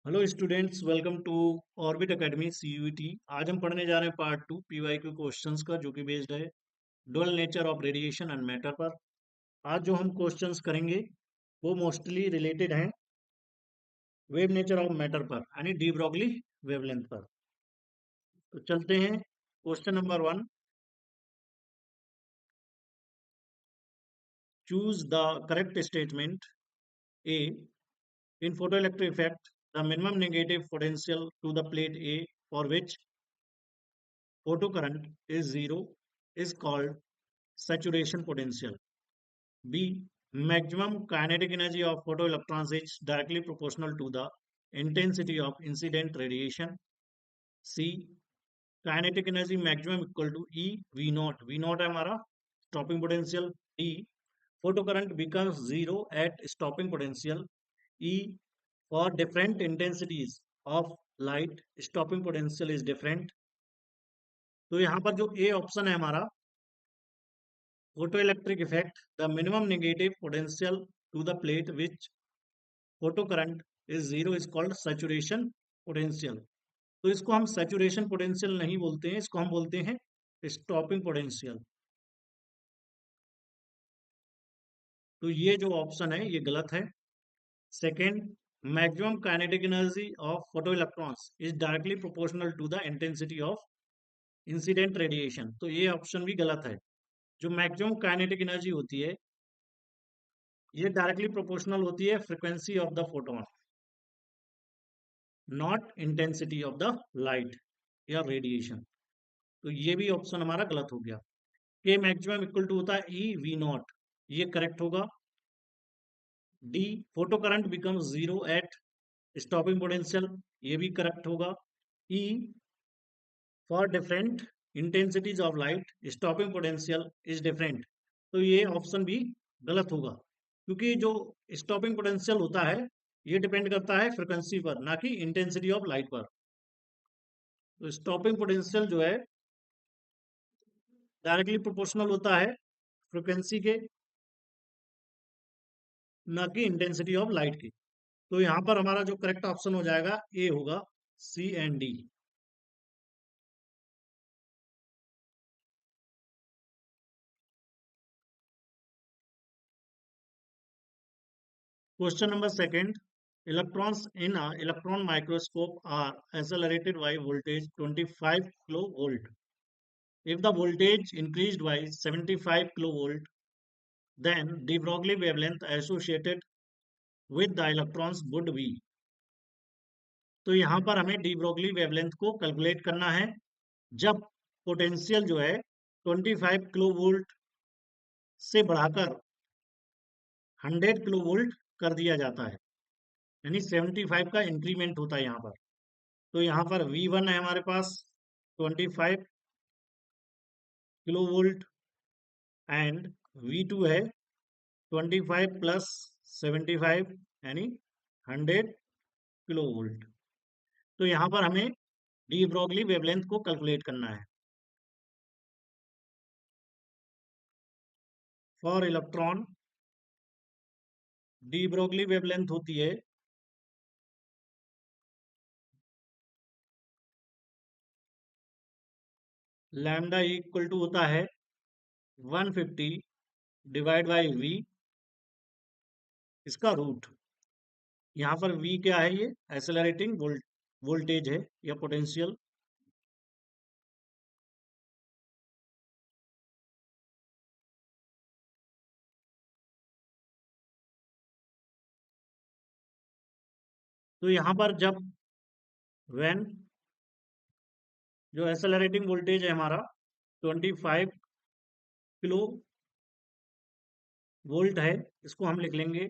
Hello students, welcome to orbit academy CUET. आज हम पढ़ने जा रहे हैं पार्ट 2 पीवाईक्यू क्वेश्चंस का, जो कि बेस्ड है dual nature of radiation and matter पर। आज जो हम क्वेश्चंस करेंगे वो मोस्टली रिलेटेड हैं वेव नेचर ऑफ मैटर पर, यानी डी ब्रॉगली वेवलेंथ पर। तो चलते हैं question number 1। Choose the correct statement. A, in photoelectric effect the minimum negative potential to the plate A for which photocurrent is zero is called saturation potential. B, maximum kinetic energy of photoelectrons is directly proportional to the intensity of incident radiation. C, kinetic energy maximum equal to E V naught. V naught है हमारा stopping potential. D, photocurrent becomes zero at stopping potential. E, for different intensities of light, stopping potential is different. तो यहाँ पर जो A option है हमारा, photoelectric effect, the minimum negative potential to the plate which photocurrent is zero is called saturation potential. तो इसको हम saturation potential नहीं बोलते हैं, इसको हम बोलते हैं stopping potential। तो ये जो ऑप्शन है ये गलत है। Second, maximum kinetic energy of photoelectrons is directly proportional to the intensity of incident radiation. तो ये ऑप्शन भी गलत है। जो मैक्सिमम काइनेटिक एनर्जी होती है ये डायरेक्टली प्रोपोर्शनल होती है frequency of the photon, not intensity of the light या रेडिएशन। तो ये भी ऑप्शन हमारा गलत हो गया। के मैक्सिमम इक्वल टू होता है ई वी नॉट, ये करेक्ट होगा। D, photo current becomes zero at stopping potential, ये भी करेक्ट होगा। E, for different intensities of light stopping potential is different, तो ये ऑप्शन भी गलत होगा, क्योंकि जो स्टॉपिंग पोटेंशियल होता है ये डिपेंड करता है फ्रिक्वेंसी पर, ना कि इंटेंसिटी ऑफ लाइट पर। तो स्टॉपिंग पोटेंशियल जो है डायरेक्टली प्रोपोर्शनल होता है फ्रिक्वेंसी के, ना कि इंटेंसिटी ऑफ लाइट की। तो यहां पर हमारा जो करेक्ट ऑप्शन हो जाएगा ए होगा, C and D. Question number second. Electrons in a electron microscope are accelerated by voltage 25 kilovolt. If the voltage increased by 75 kilovolt, then de Broglie wavelength associated with the electrons would be. तो यहाँ पर हमें D Broglie wavelength को calculate करना है जब potential जो है 25 किलोवोल्ट से बढ़ाकर 100 किलोवोल्ट कर दिया जाता है, यानी 75 का इंक्रीमेंट होता है यहाँ पर। तो यहाँ पर V1 है हमारे पास 25 किलो वोल्ट एंड V2 है 25 प्लस 75 यानी 100 किलो वोल्ट। तो यहाँ पर हमें डी ब्रोगली वेवलेंथ को कैलकुलेट करना है। For electron D Broglie wavelength होती है लैम्डा इक्वल टू होता है 150 डिवाइड बाई वी, इसका रूट। यहाँ पर वी क्या है, ये एक्सेलरेटिंग वोल्टेज है या पोटेंशियल। तो यहाँ पर जब व्हेन जो एक्सेलरेटिंग वोल्टेज है हमारा 25 किलो वोल्ट है, इसको हम लिख लेंगे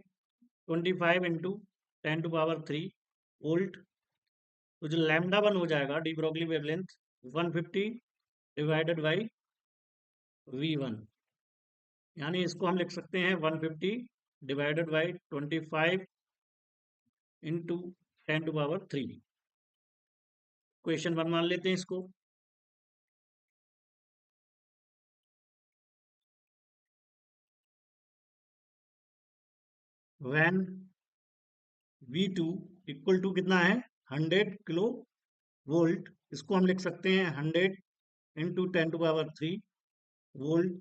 25 इंटू 10⁻³ वोल्ट। तो जो लैम्डा वन हो जाएगा D Broglie wavelength 150 divided by V1, यानी इसको हम लिख सकते हैं 150 डिवाइडेड बाई 25 इंटू 10⁻³। क्वेश्चन 1 मान लेते हैं इसको। when V2 इक्वल टू कितना है 100 किलो वोल्ट। इसको हम लिख सकते हैं 100 × 10⁻³ वोल्ट।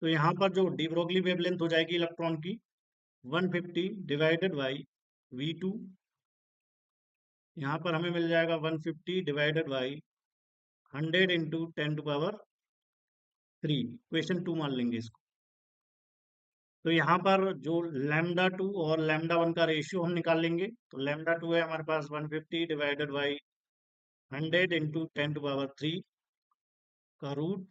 तो यहाँ पर जो डी ब्रोगली वेवलेंथ हो जाएगी इलेक्ट्रॉन की 150 डिवाइडेड बाई V2। यहाँ पर हमें मिल जाएगा 150 डिवाइडेड बाई 100 × 10⁻³ इक्वेशन 2 मान लेंगे इसको। तो यहाँ पर जो λ2 और λ1 का रेशियो हम निकाल लेंगे। तो λ2 है हमारे पास 150 डिवाइडेड बाई 100 × 10⁻³ का रूट,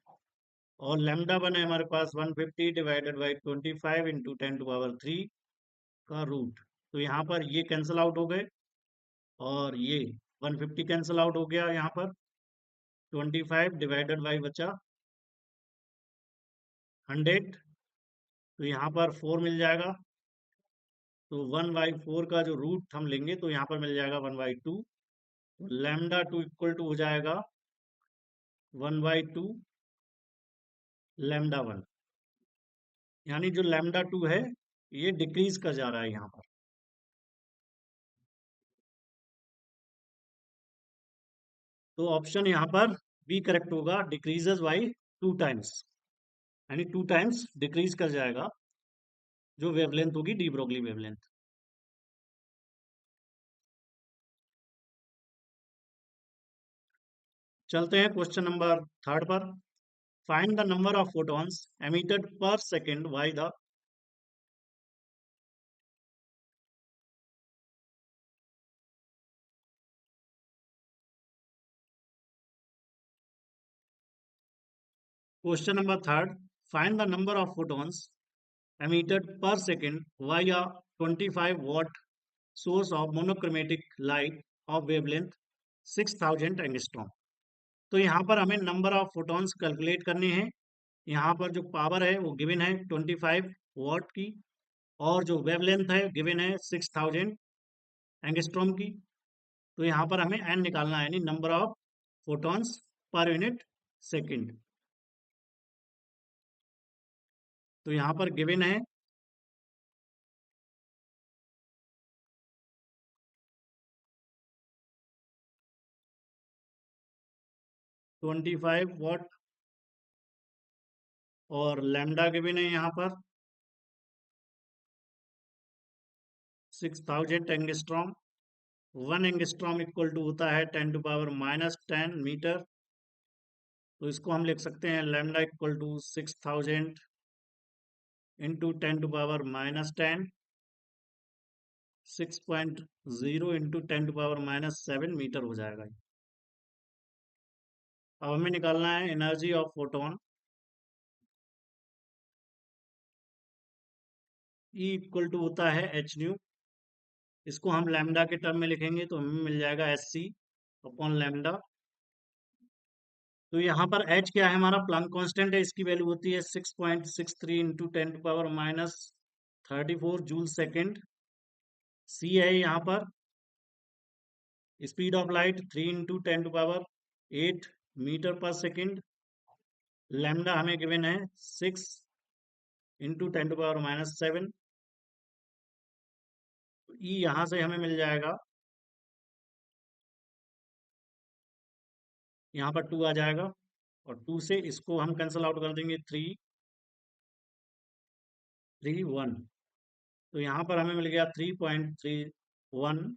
और λ1 है हमारे पास 150 डिवाइडेड बाई 25 × 10⁻³ का रूट। तो यहाँ पर ये कैंसिल आउट हो गए और ये 150 कैंसिल आउट हो गया। यहाँ पर 25 डिवाइडेड बाई बचा 100, तो यहाँ पर 4 मिल जाएगा। तो 1/4 का जो रूट हम लेंगे तो यहाँ पर मिल जाएगा 1/2। λ2 इक्वल टू हो जाएगा 1/2 λ1, यानी जो λ2 है ये डिक्रीज कर जा रहा है यहाँ पर। तो ऑप्शन यहाँ पर बी करेक्ट होगा, डिक्रीजेस बाई 2 टाइम्स, यानी 2 टाइम्स डिक्रीज कर जाएगा जो वेवलेंथ होगी डी ब्रोगली वेवलेंथ। चलते हैं क्वेश्चन नंबर 3 पर। Find the number of photons emitted per second by the. Question number 3, find the number of photons emitted per second via 25 watt source of monochromatic light of wavelength 6000 angstrom. तो यहाँ पर हमें number of photons calculate करने हैं। यहाँ पर जो power है वो गिवन है 25 वॉट की, और जो वेवलेंथ है गिवन है 6000 एंगस्ट्रॉम की। तो यहाँ पर हमें एन निकालना है, यानी number of photons per unit second. तो यहाँ पर गिवन है 25 वॉट, और लैम्डा गिवन है यहाँ पर 6000 एंगस्ट्रॉम। 1 एंगस्ट्रॉम इक्वल टू होता है 10⁻−10 मीटर। तो इसको हम लिख सकते हैं lambda equal to 6000 into 10⁻−10, 6.0 into 10⁻−7 metre हो जाएगा। अब हमें निकालना है energy of photon. E equal to होता है एच न्यू। इसको हम लैम्डा के टर्म में लिखेंगे तो हमें मिल जाएगा SC अपॉन लैम्डा। तो यहाँ पर H क्या है, हमारा प्लैंक कांस्टेंट है, इसकी वैल्यू होती है 6.63 इंटू 10⁻−34 जूल सेकेंड। C है यहाँ पर speed of light 3 into 10⁸ metre per second. Lambda हमें गिवन है 6 इंटू 10⁻−7। ई यहाँ से हमें मिल जाएगा, यहाँ पर 2 आ जाएगा, और 2 से इसको हम कैंसल आउट कर देंगे 331। तो यहाँ पर हमें मिल गया 3.31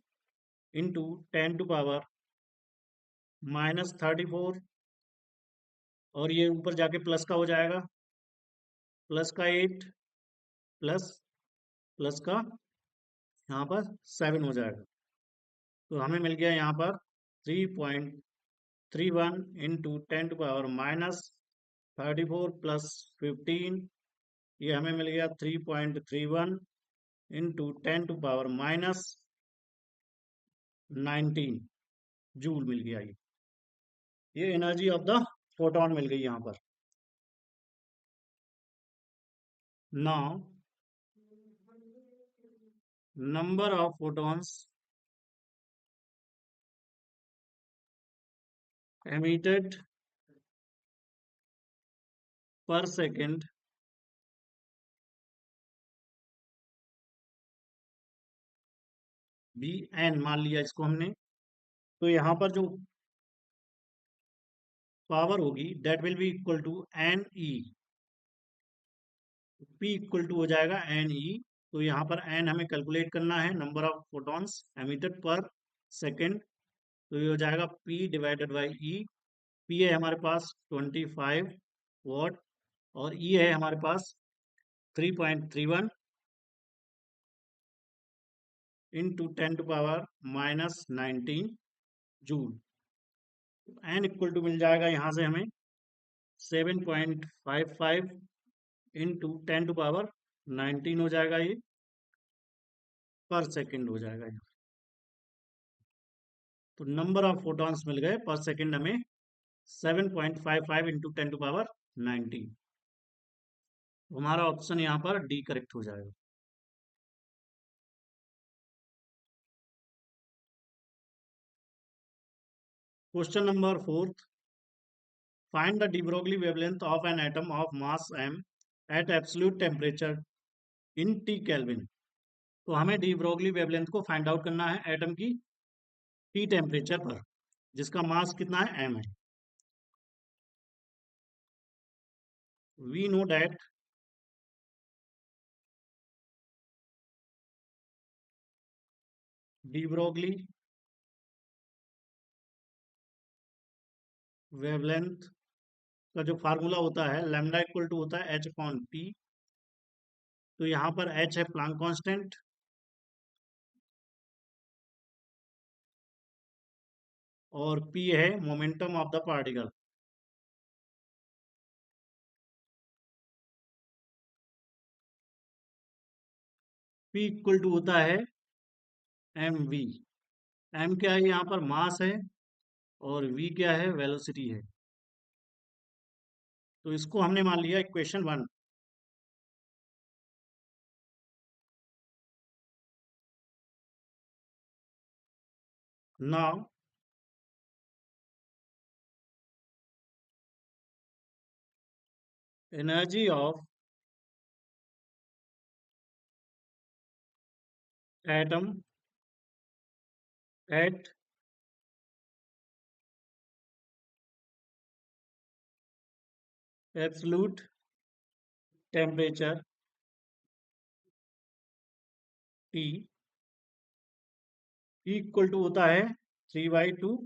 इंटू 10⁻−34, और ये ऊपर जाके प्लस का हो जाएगा, प्लस का 8 प्लस प्लस का यहाँ पर 7 हो जाएगा। तो हमें मिल गया यहाँ पर 3.31 इंटू 10⁻−34 प्लस 15। ये हमें मिल गया 3.31 इंटू 10⁻−19 जूल मिल गया। ये एनर्जी ऑफ द फोटोन मिल गई यहाँ पर। Now number of photons emitted per second be n मान लिया इसको हमने। तो यहाँ पर जो पावर होगी that will be equal to n E, P equal to हो जाएगा एन ई। तो यहाँ पर एन हमें कैलकुलेट करना है, number of photons emitted per second. तो ये हो जाएगा P divided by E. P है हमारे पास 25 वॉट, और ई है हमारे पास 3.31 इंटू 10⁻⁻⁹ एन इक्वल टू मिल जाएगा यहाँ से हमें 7.55 इंटू 10⁻19 हो जाएगा, ये पर सेकंड हो जाएगा ये। तो नंबर ऑफ फोटॉन्स मिल गए पर सेकंड हमें 7.55 इंटू 10⁻19। हमारा ऑप्शन यहाँ पर डी करेक्ट हो जाएगा। Question number fourth, find the de Broglie wavelength of an atom of mass m at absolute temperature in T Kelvin। तो हमें डी ब्रोगली वेवलेंथ को फाइंड आउट करना है एटम की टी टेम्परेचर पर, जिसका मास कितना है एम है। We know that de Broglie wavelength का जो फार्मूला होता है लैम्डा इक्वल टू होता है एच अपॉन पी। तो यहाँ पर एच है प्लांक कांस्टेंट, और पी है momentum of the particle. P equal to होता है एम वी। एम क्या है यहाँ पर मास है, और वी क्या है वेलोसिटी है। तो इसको हमने मान लिया equation 1। Now energy of atom at absolute temperature T equal to होता है 3/2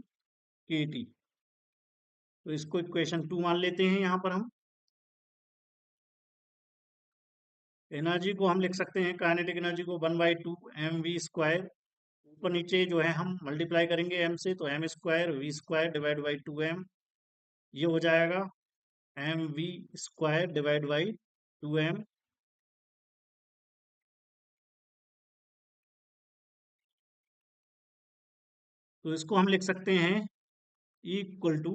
के टी। तो इसको इक्वेशन 2 मान लेते हैं यहाँ पर हम। एनर्जी को हम लिख सकते हैं, काइनेटिक एनर्जी को 1/2 mv²। ऊपर नीचे जो है हम मल्टीप्लाई करेंगे m से, तो m² v² divide by 2m, ये हो जाएगा mv² डिवाइड बाई 2m। तो इसको हम लिख सकते हैं E equal to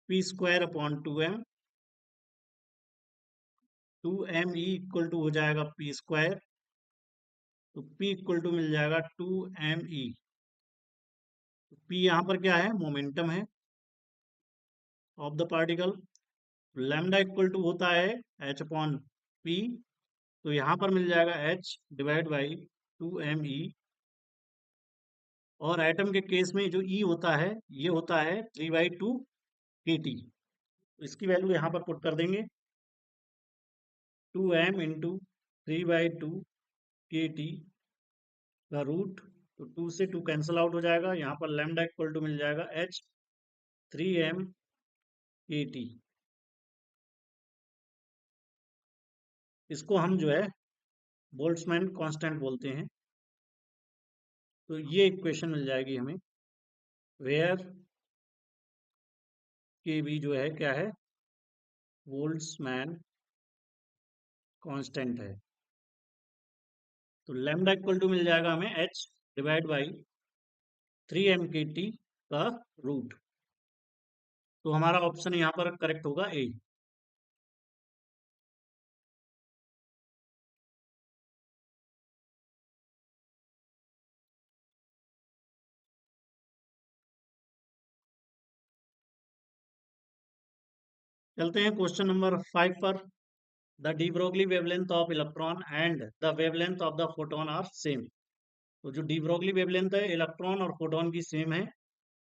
p² upon 2m। 2m E equal to हो जाएगा p²। तो p इक्वल टू मिल जाएगा 2m E। p यहाँ पर क्या है, मोमेंटम है of the particle. Lambda equal to होता है h अपॉन p। तो यहाँ पर मिल जाएगा h divide by 2m E। और एटम के केस में जो E होता है ये होता है 3/2 kT। इसकी वैल्यू यहाँ पर पुट कर देंगे, 2m इंटू 3/2 kT का रूट। तो 2 से 2 कैंसिल आउट हो जाएगा, यहाँ पर लैम्डा इक्वल टू मिल जाएगा h 3m kT। इसको हम जो है बोल्ट्जमैन कांस्टेंट बोलते हैं। तो ये इक्वेशन मिल जाएगी हमें, वेयर के भी जो है क्या है, बोल्ट्जमैन कांस्टेंट है। तो लैम्डा इक्वल टू मिल जाएगा हमें h divide by 3m kT का रूट। तो हमारा ऑप्शन यहाँ पर करेक्ट होगा ए। चलते हैं क्वेश्चन नंबर 5 पर। The de Broglie wavelength of electron and the wavelength of the photon are same. तो जो डी ब्रोगली वेवलेंथ है इलेक्ट्रॉन और प्रोटॉन की सेम है,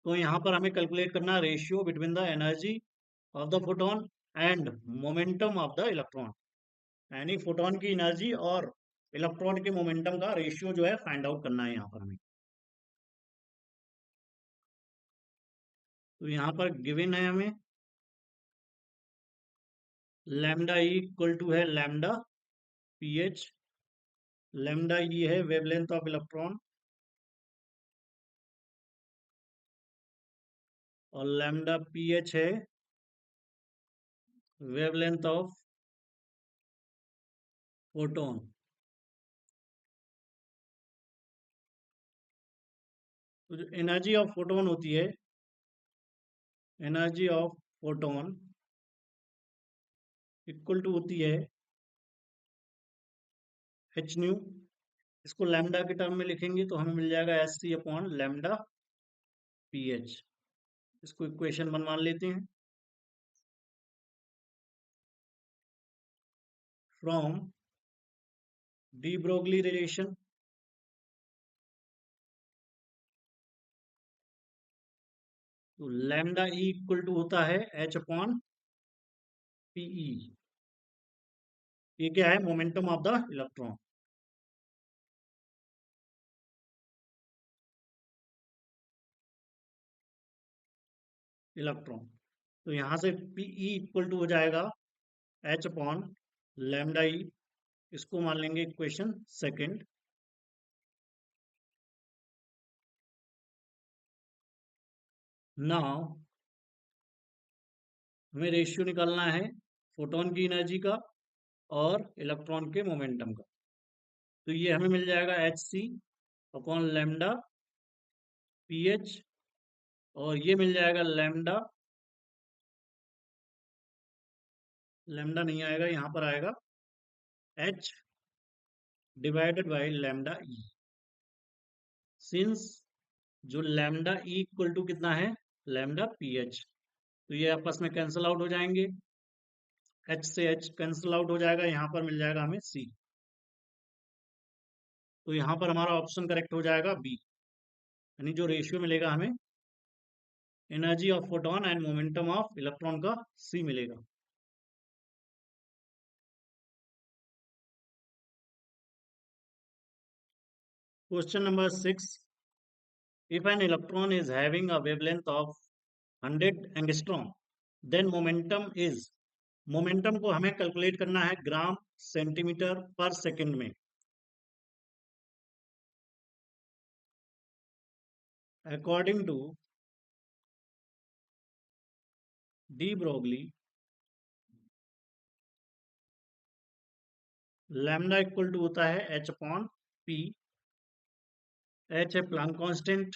तो यहाँ पर हमें कैलकुलेट करना है ratio between the energy of the photon and momentum of the electron, यानी फोटोन की एनर्जी और इलेक्ट्रॉन के मोमेंटम का रेशियो जो है फाइंड आउट करना है यहाँ पर हमें। तो यहाँ पर गिवन है हमें लैम्डा ई इक्वल टू है lambda P H, lambda E है वेवलेंथ ऑफ इलेक्ट्रॉन और लैम्डा पी एच है वेवलेंथ ऑफ फोटोन। तो जो एनर्जी ऑफ फोटोन होती है, energy of photon equal to होती है एच न्यू। इसको लैम्डा के टर्म में लिखेंगे तो हमें मिल जाएगा H C upon lambda P H. इसको इक्वेशन वन मान लेते हैं। फ्रॉम डी ब्रोगली रिलेशन तो लैम्डा ई इक्वल टू होता है एच अपॉन पीई। ये क्या है? Momentum of the electron. Electron तो यहां से पीई इक्वल टू हो जाएगा एच अपॉन लैम्डा ई। इसको मान लेंगे इक्वेशन सेकंड। नाउ हमें रेशियो निकालना है फोटोन की एनर्जी का और इलेक्ट्रॉन के मोमेंटम का। तो ये हमें मिल जाएगा H C upon lambda P H, और ये मिल जाएगा लैम्डा, लैम्डा नहीं आएगा यहाँ पर आएगा H divided by lambda E. Since जो लैम्डा ई इक्वल टू कितना है? लैम्डा पी एच, तो ये आपस में कैंसिल आउट हो जाएंगे। एच से एच कैंसिल आउट हो जाएगा, यहाँ पर मिल जाएगा हमें सी। तो यहाँ पर हमारा ऑप्शन करेक्ट हो जाएगा बी, यानी जो रेशियो मिलेगा हमें energy of photon and momentum of electron का सी मिलेगा। Question number 6, if an electron is having a wavelength of 100 angstrom then momentum is, momentum को हमें कैलकुलेट करना है ग्राम सेंटीमीटर पर सेकंड में। According to de Broglie lambda equal to होता है H upon P. H है Planck constant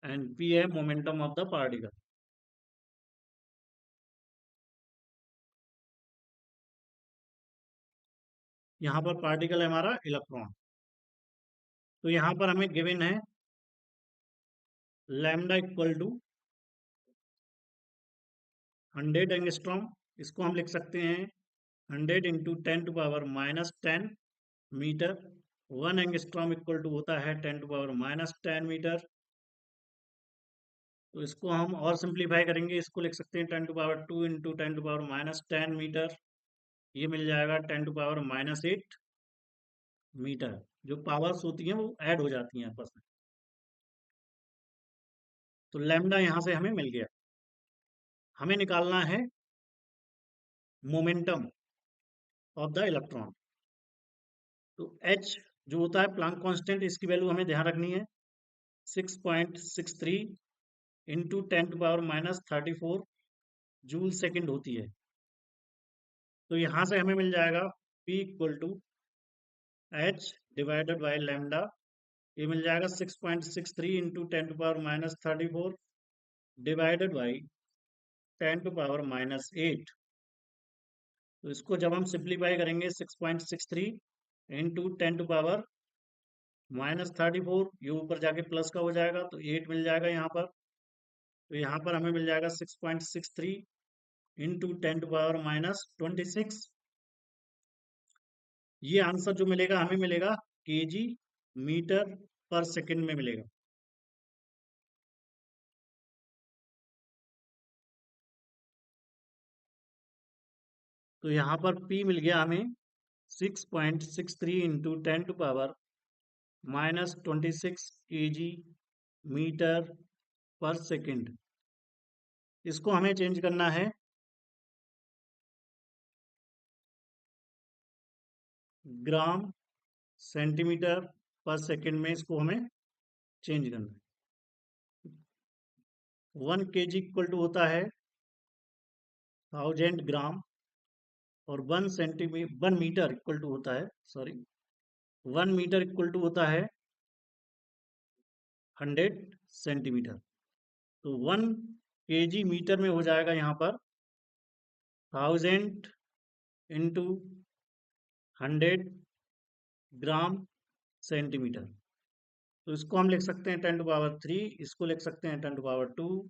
and P है momentum of the particle. यहाँ पर पार्टिकल है हमारा इलेक्ट्रॉन। तो यहाँ पर हमें गिवन है लैम्डा इक्वल टू 100 एंगस्ट्रॉम। इसको हम लिख सकते हैं 100 इंटू 10⁻⁻10 मीटर। 1 एंगस्ट्रॉम इक्वल टू होता है 10⁻⁻10 मीटर। तो इसको हम और सिंप्लीफाई करेंगे, इसको लिख सकते हैं 10⁻2 इंटू 10⁻10 मीटर। ये मिल जाएगा 10⁻8 मीटर। जो पावर्स होती हैं वो ऐड हो जाती हैं आपस में। तो लैम्डा यहाँ से हमें मिल गया। हमें निकालना है मोमेंटम ऑफ द इलेक्ट्रॉन। तो एच जो होता है प्लांक कांस्टेंट, इसकी वैल्यू हमें ध्यान रखनी है 6.63 इंटू 10⁻34 जूल सेकंड होती है। तो यहाँ से हमें मिल जाएगा P equal to H divided by lambda. ये मिल जाएगा 6.63 इंटू 10⁻34 डिवाइडेड बाई 10⁻8। तो इसको जब हम सिंप्लीफाई करेंगे 6.63 इंटू 10⁻34, ये ऊपर जाके प्लस का हो जाएगा तो 8 मिल जाएगा यहाँ पर। तो यहाँ पर हमें मिल जाएगा 6.63 इंटू 10⁻26 ये आंसर जो मिलेगा हमें मिलेगा केजी मीटर पर सेकंड में मिलेगा। तो यहाँ पर P मिल गया हमें 6.63 इंटू 10⁻⁻26 केजी मीटर पर सेकंड। इसको हमें चेंज करना है ग्राम सेंटीमीटर पर सेकंड में, इसको हमें चेंज करना है। 1 kg इक्वल टू होता है 1000 ग्राम, और 1 मीटर इक्वल टू होता है, सॉरी, 1 मीटर इक्वल टू होता है 100 सेंटीमीटर। तो 1 kg मीटर में हो जाएगा यहाँ पर 1000 × 100 ग्राम सेंटीमीटर। तो इसको हम लिख सकते हैं 10⁻3, इसको लिख सकते हैं 10⁻2,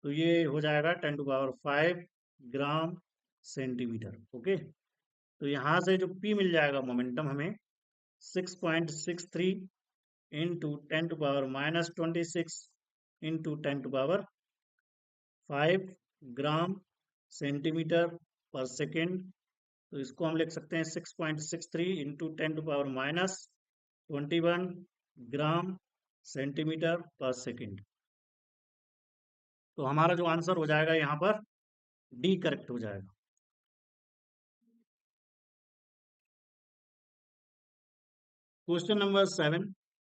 तो ये हो जाएगा 10⁻5 ग्राम सेंटीमीटर। ओके, तो यहाँ से जो P मिल जाएगा मोमेंटम हमें 6.63 इंटू 10⁻⁻26 इंटू 10⁻5 ग्राम सेंटीमीटर पर सेकेंड। तो इसको हम लिख सकते हैं 6.63 इंटू 10⁻21 ग्राम सेंटीमीटर पर सेकेंड। तो हमारा जो आंसर हो जाएगा यहाँ पर डी करेक्ट हो जाएगा। Question number 7,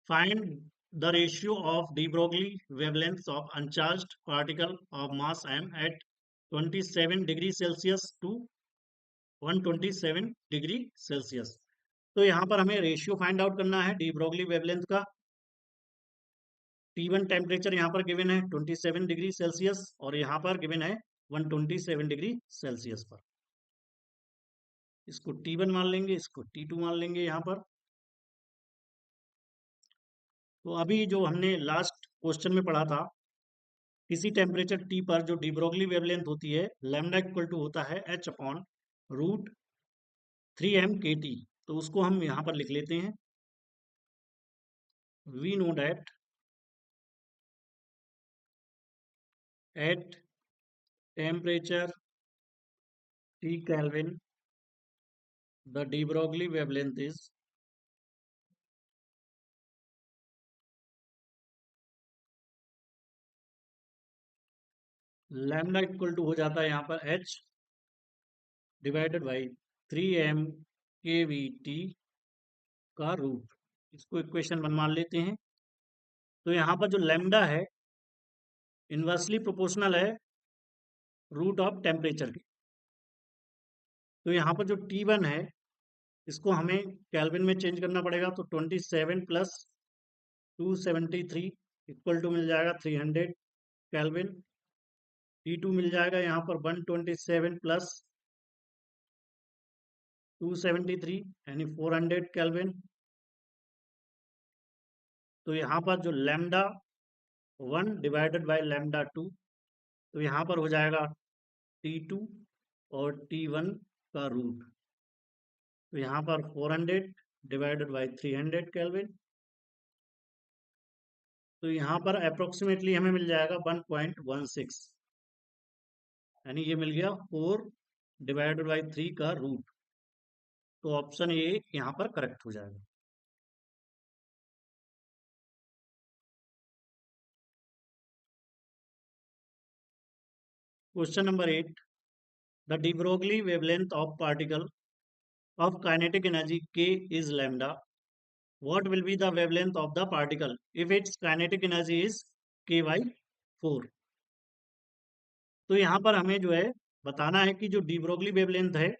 find the ratio of de Broglie wavelengths of uncharged particle of mass m at 27 degree Celsius to 127 degree Celsius. तो यहाँ पर हमें रेशियो फाइंड आउट करना है डी ब्रोगली वेवलेंथ का। T1 टेम्परेचर यहाँ पर गिवन है 27 डिग्री सेल्सियस, और यहाँ पर गिवन है 127 डिग्री सेल्सियस पर। इसको T1 मान लेंगे, इसको T2 मान लेंगे यहाँ पर। तो अभी जो हमने लास्ट क्वेश्चन में पढ़ा था, किसी टेम्परेचर T पर जो डी ब्रोगली वेवलेंथ होती है लैम्डा इक्वल टू होता है h/√3m/kT। तो उसको हम यहाँ पर लिख लेते हैं, we know that at temperature T Kelvin the de Broglie wavelength is lambda equal to हो जाता है यहाँ पर h डिवाइडेड बाई 3m/kVT का रूट। इसको इक्वेशन 1 मान लेते हैं। तो यहाँ पर जो लैम्डा है इनवर्सली प्रोपोर्शनल है रूट ऑफ टेम्परेचर के। तो यहाँ पर जो T1 है इसको हमें केल्विन में चेंज करना पड़ेगा। तो 27 प्लस 273 इक्वल टू मिल जाएगा 300 केल्विन। T2 मिल जाएगा यहाँ पर 127 प्लस 273 यानी 400 केल्विन। तो यहाँ पर जो लैम्डा 1 डिवाइडेड बाई लैम्डा 2, तो यहाँ पर हो जाएगा T2 और T1 का रूट। तो यहाँ पर 400 डिवाइडेड बाई 300 केल्विन। तो यहाँ पर अप्रोक्सीमेटली हमें मिल जाएगा 1.16, यानी ये मिल गया 4 डिवाइडेड बाई 3 का रूट। तो ऑप्शन ए यहाँ पर करेक्ट हो जाएगा। Question number 8, the de Broglie wavelength of particle of kinetic energy k is lambda. What will be the wavelength of the particle if its kinetic energy is k by 4? तो यहाँ पर हमें जो है बताना है कि जो de Broglie wavelength है,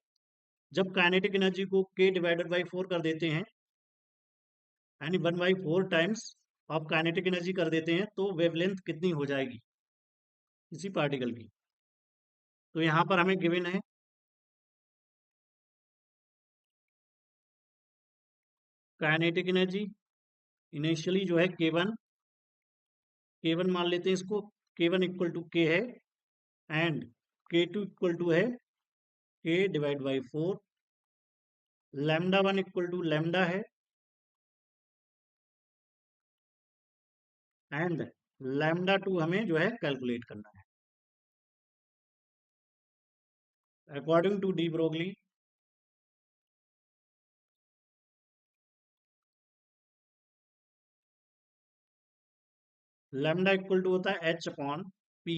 जब काइनेटिक एनर्जी को k डिवाइडेड बाई 4 कर देते हैं, यानी 1/4 टाइम्स ऑफ काइनेटिक एनर्जी कर देते हैं, तो वेवलेंथ कितनी हो जाएगी किसी पार्टिकल की। तो यहाँ पर हमें गिवन है काइनेटिक एनर्जी इनिशियली जो है K1 मान लेते हैं इसको। K1 इक्वल टू K है, एंड K2 इक्वल टू है K divide by 4। Lambda one equal to lambda है, एंड लैम्डा टू हमें जो है कैलकुलेट करना है according to de Broglie. Lambda equal to होता है एच अपॉन पी।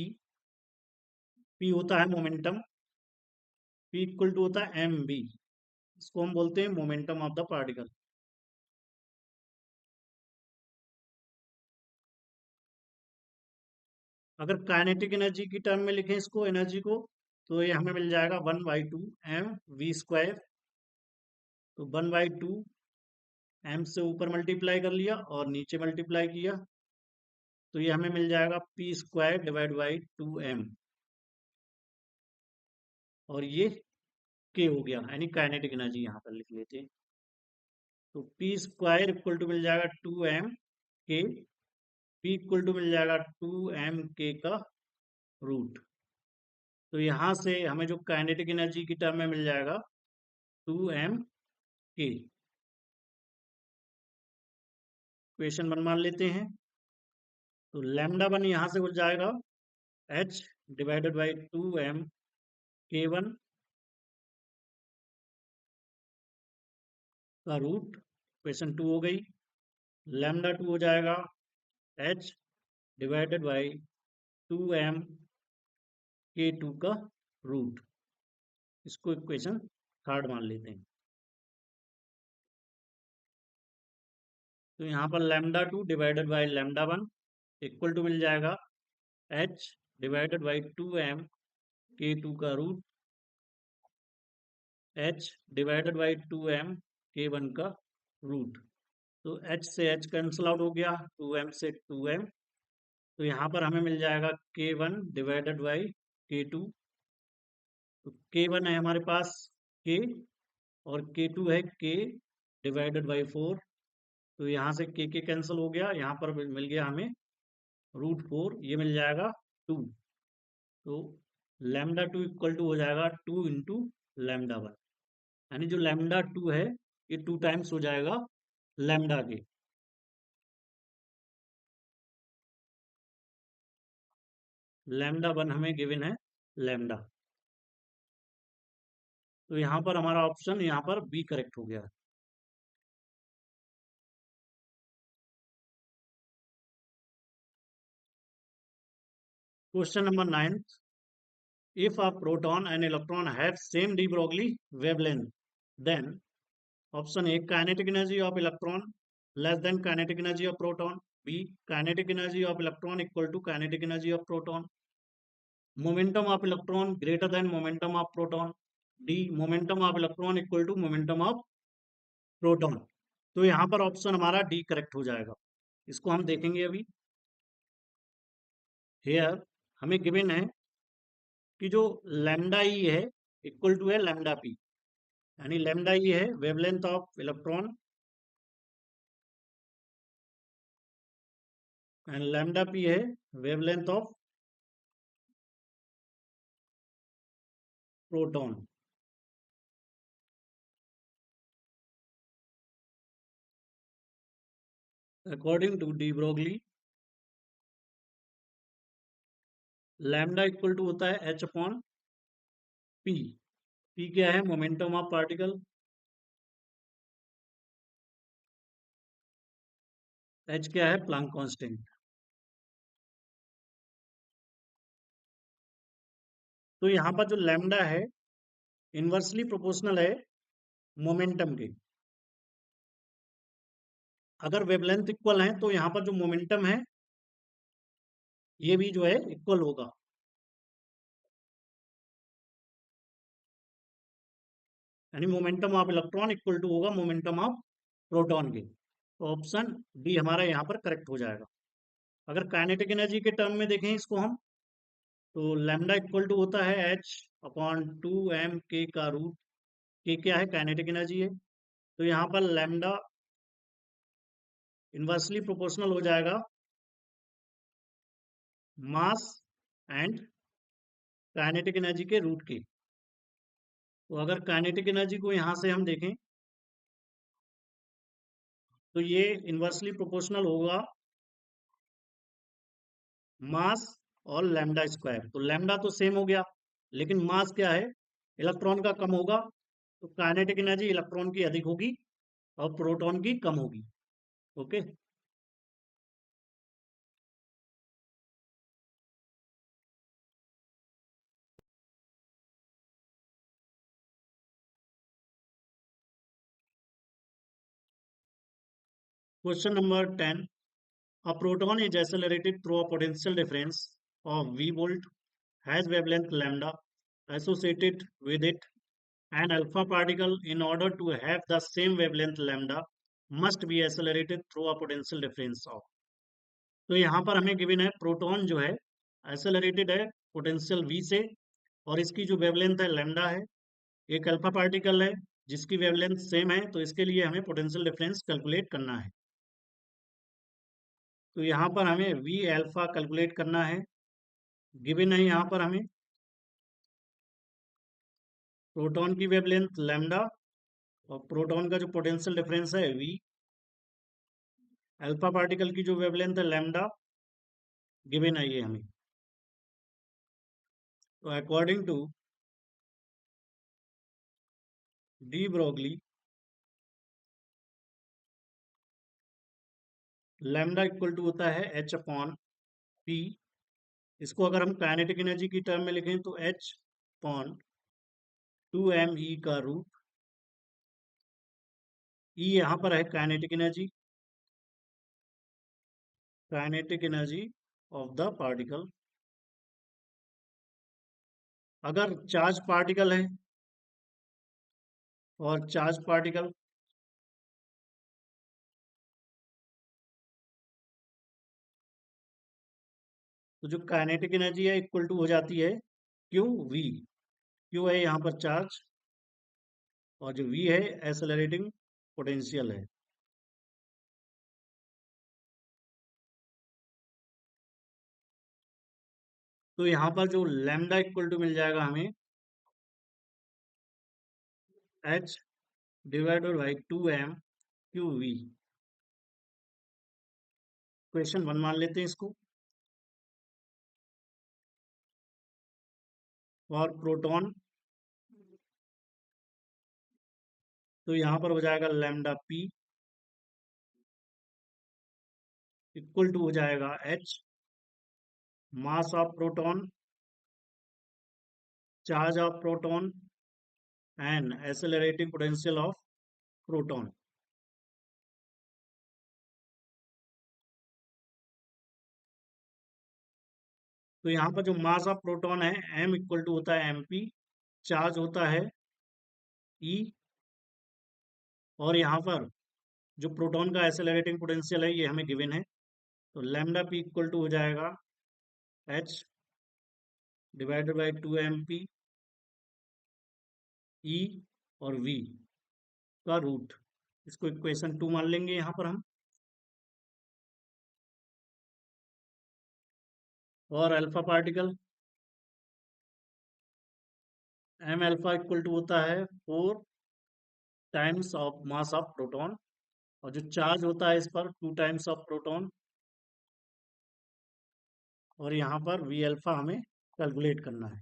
पी होता है मोमेंटम। पी इक्वल टू होता है एम बी। इसको हम बोलते हैं मोमेंटम ऑफ द पार्टिकल। अगर काइनेटिक एनर्जी की टर्म में लिखें इसको, एनर्जी को, तो ये हमें मिल जाएगा 1/2 mv²। तो 1/2 m से ऊपर मल्टीप्लाई कर लिया और नीचे मल्टीप्लाई किया, तो ये हमें मिल जाएगा p² / 2m। और ये k हो गया, यानी काइनेटिक एनर्जी यहाँ पर लिख लेते हैं। तो p² इक्वल टू मिल जाएगा 2m k। p equal to मिल जाएगा 2m k का रूट। तो यहाँ से हमें जो काइनेटिक एनर्जी की टर्म में मिल जाएगा 2m k। क्वेश्चन वन मान लेते हैं। तो लैम्डा वन यहाँ से हो जाएगा h/2m k1 का रूट। क्वेश्चन टू हो गई। लैम्डा टू हो जाएगा h/2m k2 का रूट। इसको इक्वेशन थर्ड मान लेते हैं। तो यहाँ पर lambda two divided by lambda one equal to मिल जाएगा h/2m k2 का रूट h/2m k1 का रूट। तो h से h कैंसिल आउट हो गया, 2m से 2m। तो यहाँ पर हमें मिल जाएगा k1 डिवाइडेड बाई k2। तो k1 है हमारे पास k, और k2 है k डिवाइडेड बाई 4। तो यहाँ से k कैंसिल हो गया, यहाँ पर मिल गया हमें √4, ये मिल जाएगा 2। तो लैम्डा टू इक्वल टू हो जाएगा 2 × λ1, यानी जो लैम्डा टू है ये 2 टाइम्स हो जाएगा लैम्डा के। लैम्डा वन हमें गिवन है लैम्डा। तो यहाँ पर हमारा ऑप्शन यहाँ पर बी करेक्ट हो गया। Question number 9। If a proton and electron have same de Broglie wavelength, then option A kinetic energy of electron less than kinetic energy of proton. B kinetic energy of electron equal to kinetic energy of proton. Momentum of electron greater than momentum of proton. D momentum of electron equal to momentum of proton. तो यहाँ पर option हमारा D correct हो जाएगा। इसको हम देखेंगे अभी। हेयर हमें गिवन है कि जो लैम्डा ई है इक्वल टू है लैम्डा पी, यानी लैम्डा ई है wavelength of electron and lambda P है wavelength of proton. According to de Broglie, lambda equal to होता है एच अपॉन पी। पी क्या है? Momentum of particle. एच क्या है? Planck constant. तो यहाँ पर जो लैम्डा है इनवर्सली प्रोपोर्शनल है मोमेंटम के। अगर वेवलेंथ इक्वल है तो यहाँ पर जो मोमेंटम है ये भी जो है इक्वल होगा। यानी momentum of electron equal to होगा मोमेंटम ऑफ प्रोटॉन के। तो ऑप्शन डी हमारा यहाँ पर करेक्ट हो जाएगा। अगर काइनेटिक एनर्जी के टर्म में देखें इसको हम, तो लैम्डा इक्वल टू होता है एच अपॉन 2m k का रूट। के क्या है? काइनेटिक एनर्जी है। तो यहाँ पर लैम्डा इनवर्सली प्रोपोर्शनल हो जाएगा मास एंड काइनेटिक एनर्जी के रूट के। तो अगर काइनेटिक एनर्जी को यहाँ से हम देखें तो ये इन्वर्सली प्रोपोर्शनल होगा मास और लैम्डा स्क्वायर। तो लैम्डा तो सेम हो गया, लेकिन मास क्या है, इलेक्ट्रॉन का कम होगा, तो काइनेटिक एनर्जी इलेक्ट्रॉन की अधिक होगी और प्रोटॉन की कम होगी। Okay. Question number 10, a proton is accelerated through a potential difference of v volt, has wavelength lambda associated with it. An alpha particle, in order to have the same wavelength lambda, must be accelerated through a potential difference of। तो यहाँ पर हमें given है proton जो है accelerated है potential v से, और इसकी जो वेवलेंथ है लैम्डा है। एक अल्फा पार्टिकल है जिसकी वेवलेंथ सेम है, तो इसके लिए हमें पोटेंशियल डिफरेंस कैलकुलेट करना है। तो यहाँ पर हमें v अल्फा कैलकुलेट करना है। गिवन है यहाँ पर हमें प्रोटॉन की वेवलेंथ लैम्डा और प्रोटॉन का जो पोटेंशियल डिफरेंस है v, अल्फा पार्टिकल की जो वेवलेंथ है लैम्डा, गिवन है ये हमें। तो according to de Broglie, lambda equal to होता है h अपॉन p। इसको अगर हम काइनेटिक एनर्जी की टर्म में लिखें तो h अपॉन 2m e का रूट। e यहाँ पर है kinetic energy of the particle. अगर चार्ज पार्टिकल है और चार्ज पार्टिकल, तो जो काइनेटिक एनर्जी है इक्वल टू हो जाती है क्यू वी। क्यू है यहाँ पर चार्ज और जो वी है एक्सेलरेटिंग पोटेंशियल है। तो यहाँ पर जो लैम्डा इक्वल टू मिल जाएगा हमें h divided by 2m q v. Question 1 मान लेते हैं इसको। और प्रोटॉन, तो यहाँ पर हो जाएगा लैम्डा पी इक्वल टू हो जाएगा h mass of proton, charge of proton and accelerating potential of proton. तो यहाँ पर जो मास ऑफ प्रोटॉन है m इक्वल टू होता है mp, चार्ज होता है e, और यहाँ पर जो प्रोटॉन का एक्सेलरेटिंग पोटेंशियल है ये हमें गिवन है। तो लैम्डा पी इक्वल टू हो जाएगा h divided by 2mp e और v का रूट। इसको इक्वेशन 2 मान लेंगे यहाँ पर हम। और alpha particle, m alpha equal to होता है 4 times of mass of proton, और जो चार्ज होता है इस पर 2 टाइम्स ऑफ प्रोटॉन, और यहाँ पर वी अल्फा हमें कैलकुलेट करना है।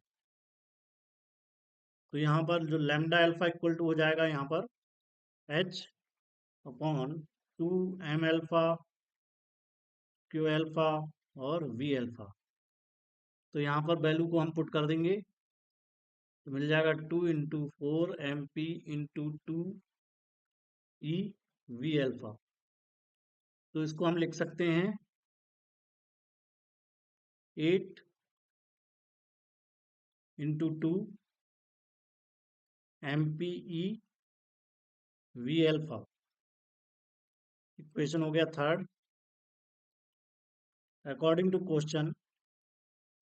तो यहाँ पर जो लैम्डा अल्फा इक्वल टू हो जाएगा यहाँ पर h upon 2m alpha Q alpha और वी अल्फा। तो यहाँ पर वैल्यू को हम पुट कर देंगे, तो मिल जाएगा 2 × 4 mp × 2 e वी अल्फा। तो इसको हम लिख सकते हैं 8 × 2 mp e v alpha. Equation हो गया थर्ड। अकॉर्डिंग टू क्वेश्चन,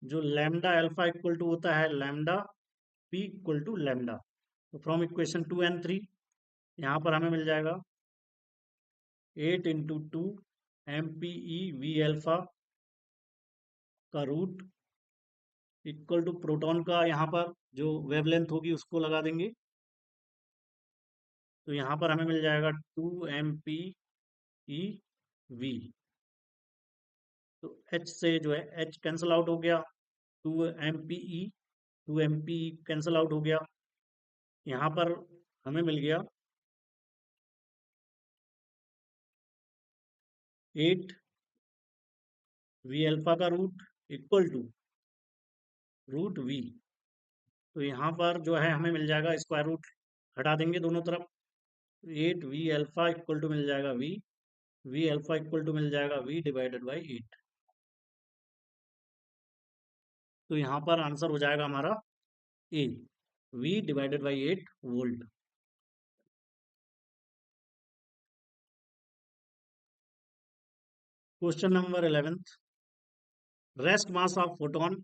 जो लैम्डा अल्फा इक्वल टू होता है lambda p equal to lambda. तो फ्रॉम इक्वेशन 2 and 3 यहाँ पर हमें मिल जाएगा 8 × 2 mpe वी अल्फा का रूट इक्वल टू प्रोटॉन का यहाँ पर जो वेवलेंथ होगी उसको लगा देंगे। तो यहाँ पर हमें मिल जाएगा 2 mp ई वी। तो एच से जो है एच कैंसिल आउट हो गया, 2 m p e, 2 m p cancel out हो गया। यहाँ पर हमें मिल गया 8 वी अल्फा का root equal to root v. तो यहाँ पर जो है हमें मिल जाएगा स्क्वायर रूट हटा देंगे दोनों तरफ, 8 वी अल्फा इक्वल टू मिल जाएगा वी अल्फा इक्वल टू मिल जाएगा वी डिवाइडेड बाई 8। तो यहाँ पर आंसर हो जाएगा हमारा A, V divided by 8 volt. Question number 11th, rest mass of photon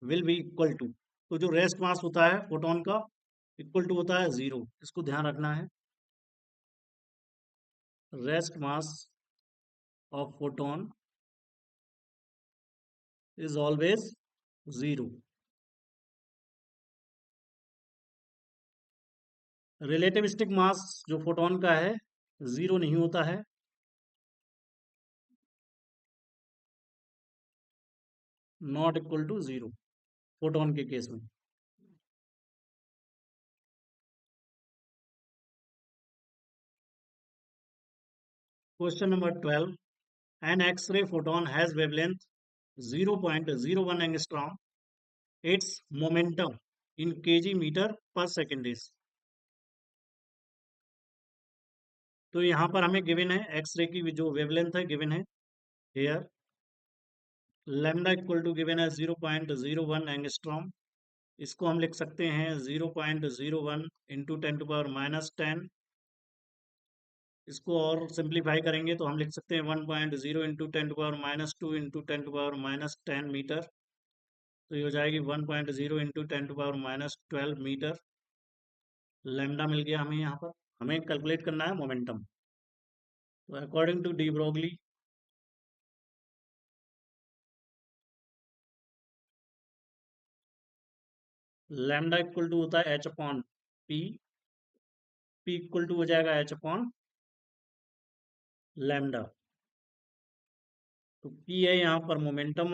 will be equal to. तो जो रेस्ट मास होता है फोटोन का इक्वल टू होता है 0, इसको ध्यान रखना है। Rest mass of photon is always 0। Relativistic mass जो फोटोन का है 0 नहीं होता है। नॉट इक्वल टू 0 फोटोन के केस में। Question number 12, an X-ray photon has wavelength 0.01 angstrom, its momentum in KG metre per second is. तो यहाँ पर हमें गिवन है एक्सरे की जो वेवलेंथ है गिवन है here, lambda equal to given है 0.01 एंगस्ट्रॉम। इसको हम लिख सकते हैं 0.01 इंटू 10⁻⁻10। इसको और सिंप्लीफाई करेंगे तो हम लिख सकते हैं 1.0 इंटू 10⁻² इंटू 10⁻10 मीटर। तो ये हो जाएगी 1.0 इंटू 10⁻12 मीटर। लैम्डा मिल गया हमें। यहाँ पर हमें कैलकुलेट करना है मोमेंटम। तो according to de Broglie, lambda equal to होता है h/p, p इक्वल टू हो जाएगा h/लैम्डा। तो p है यहाँ पर मोमेंटम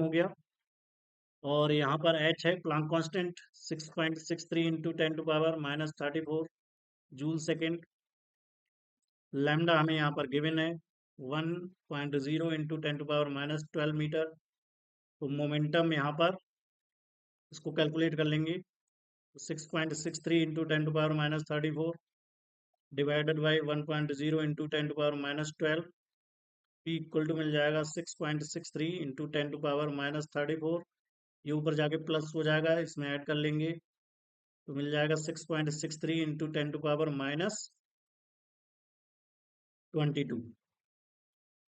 हो गया, और यहाँ पर h है Planck constant 6.63 into 10⁻34 joule second. Lambda हमें यहाँ पर गिवन है 1.0 इंटू 10⁻12 मीटर। तो मोमेंटम यहाँ पर इसको कैलकुलेट कर लेंगे, 6.63 into 10⁻34 divided by 1.0 into 10⁻12। P equal to मिल जाएगा 6.63 इंटू 10⁻34। ये ऊपर जाके प्लस हो जाएगा, इसमें ऐड कर लेंगे तो मिल जाएगा 6.63 into 10⁻22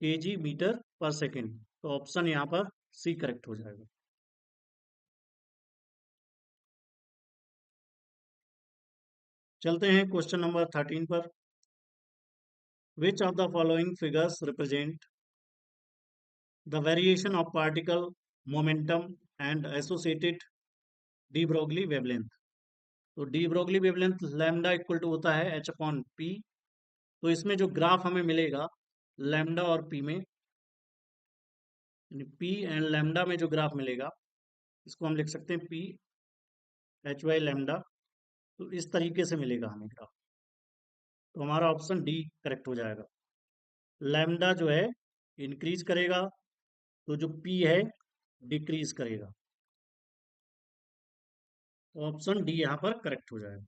KG metre per second. तो ऑप्शन यहाँ पर सी करेक्ट हो जाएगा। चलते हैं क्वेश्चन नंबर 13 पर। Which of the following figures represent the variation of particle momentum and associated de Broglie wavelength. तो de Broglie wavelength lambda equal to होता है h/p। तो इसमें जो ग्राफ हमें मिलेगा लैम्डा और p में, p एंड लैम्डा में जो ग्राफ मिलेगा इसको हम लिख सकते हैं p h/लैम्डा। तो इस तरीके से मिलेगा हमें ग्राफ। तो हमारा ऑप्शन डी करेक्ट हो जाएगा। लैम्डा जो है इंक्रीज करेगा तो जो p है डिक्रीज करेगा। तो ऑप्शन डी यहाँ पर करेक्ट हो जाएगा।